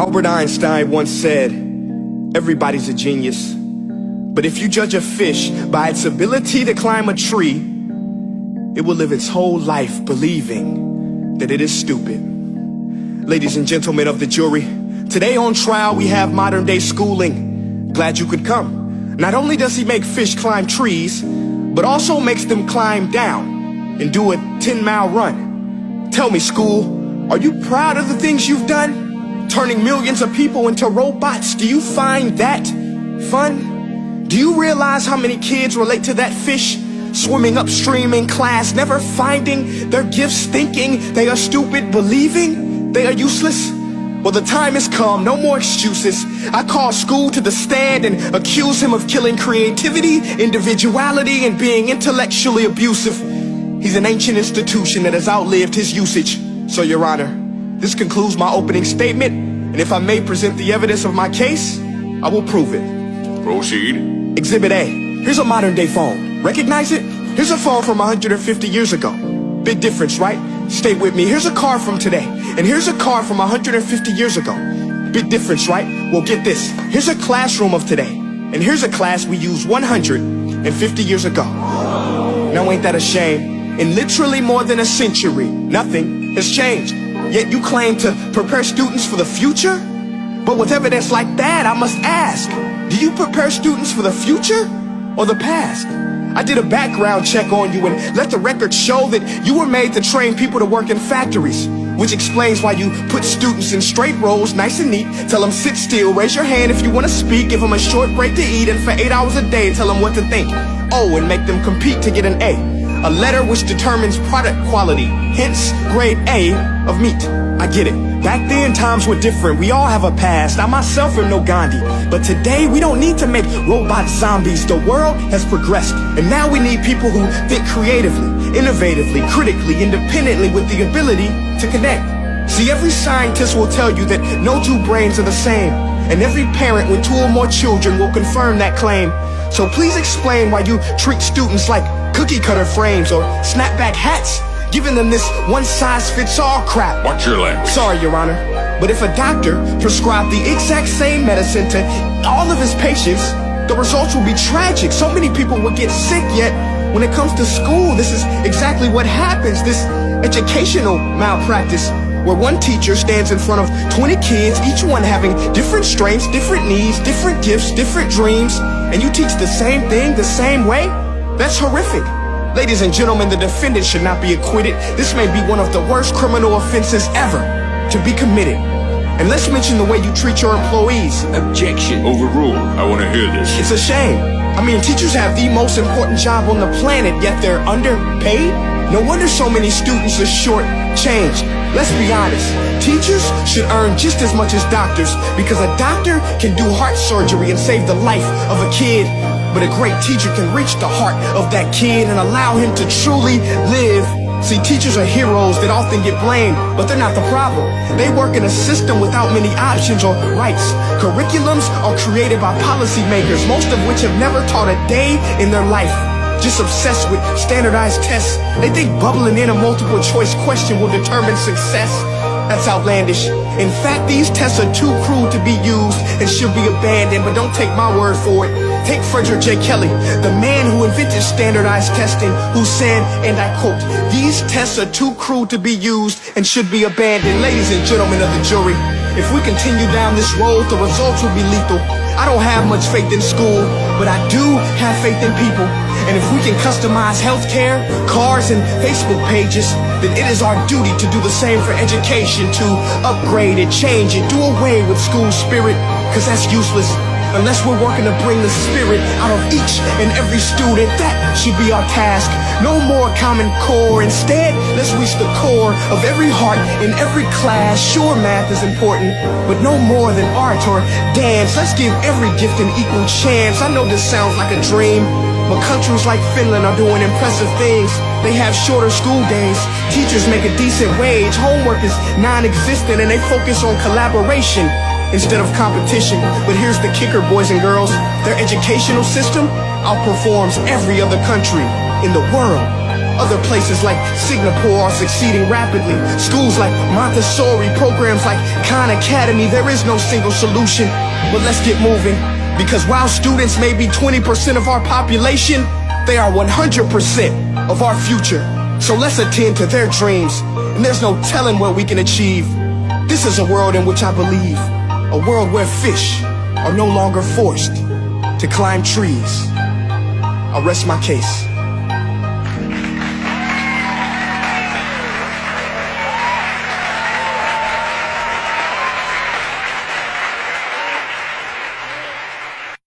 Albert Einstein once said, everybody's a genius. But if you judge a fish by its ability to climb a tree, it will live its whole life believing that it is stupid. Ladies and gentlemen of the jury, today on trial we have modern day schooling. Glad you could come. Not only does he make fish climb trees, but also makes them climb down and do a 10-mile run. Tell me, school, are you proud of the things you've done? Turning millions of people into robots, do you find that fun? Do you realize how many kids relate to that fish? Swimming upstream in class, never finding their gifts, thinking they are stupid, believing they are useless? Well, the time has come, no more excuses. I call school to the stand and accuse him of killing creativity, individuality, and being intellectually abusive. He's an ancient institution that has outlived his usage. So, Your Honor, this concludes my opening statement, and if I may present the evidence of my case, I will prove it. Proceed. Exhibit A. Here's a modern day phone. Recognize it? Here's a phone from 150 years ago. Big difference, right? Stay with me. Here's a car from today, and here's a car from 150 years ago. Big difference, right? Well, get this. Here's a classroom of today, and here's a class we used 150 years ago. Now ain't that a shame? In literally more than a century, nothing has changed. Yet you claim to prepare students for the future? But with evidence like that, I must ask, do you prepare students for the future or the past? I did a background check on you and let the record show that you were made to train people to work in factories, which explains why you put students in straight rows, nice and neat, tell them sit still, raise your hand if you want to speak, give them a short break to eat, and for 8 hours a day tell them what to think. Oh, and make them compete to get an A letter which determines product quality, hence grade A of meat. I get it. Back then, times were different. We all have a past. I myself am no Gandhi. But today, we don't need to make robot zombies. The world has progressed. And now we need people who think creatively, innovatively, critically, independently, with the ability to connect. See, every scientist will tell you that no two brains are the same. And every parent with 2 or more children will confirm that claim. So please explain why you treat students like cookie cutter frames or snapback hats, giving them this one-size-fits-all crap. Watch your language. Sorry, Your Honor, but if a doctor prescribed the exact same medicine to all of his patients, the results will be tragic. So many people will get sick, yet when it comes to school, this is exactly what happens. This educational malpractice, where one teacher stands in front of 20 kids, each one having different strengths, different needs, different gifts, different dreams, and you teach the same thing the same way? That's horrific. Ladies and gentlemen, the defendant should not be acquitted. This may be one of the worst criminal offenses ever to be committed. And let's mention the way you treat your employees. Objection. Overruled. I want to hear this. It's a shame. I mean, teachers have the most important job on the planet, yet they're underpaid? No wonder so many students are short-changed. Let's be honest. Teachers should earn just as much as doctors, because a doctor can do heart surgery and save the life of a kid. But a great teacher can reach the heart of that kid and allow him to truly live. See, teachers are heroes that often get blamed, but they're not the problem. They work in a system without many options or rights. Curriculums are created by policymakers, most of which have never taught a day in their life. Just obsessed with standardized tests. They think bubbling in a multiple choice question will determine success. That's outlandish. In fact, these tests are too cruel to be used and should be abandoned, but don't take my word for it. Take Frederick J. Kelly, the man who invented standardized testing, who said, and I quote, "These tests are too cruel to be used and should be abandoned." Ladies and gentlemen of the jury, if we continue down this road, the results will be lethal. I don't have much faith in school, but I do have faith in people. And if we can customize healthcare, cars, and Facebook pages, then it is our duty to do the same for education, to upgrade it, change it, do away with school spirit, because that's useless. Unless we're working to bring the spirit out of each and every student, that should be our task. No more Common Core. Instead, let's reach the core of every heart in every class. Sure, math is important, but no more than art or dance. Let's give every gift an equal chance. I know this sounds like a dream, but countries like Finland are doing impressive things. They have shorter school days. Teachers make a decent wage. Homework is non-existent, and they focus on collaboration instead of competition. But here's the kicker, boys and girls. Their educational system outperforms every other country in the world. Other places like Singapore are succeeding rapidly. Schools like Montessori, programs like Khan Academy. There is no single solution, but let's get moving. Because while students may be 20% of our population, they are 100% of our future. So let's attend to their dreams, and there's no telling what we can achieve. This is a world in which I believe, a world where fish are no longer forced to climb trees. I'll rest my case.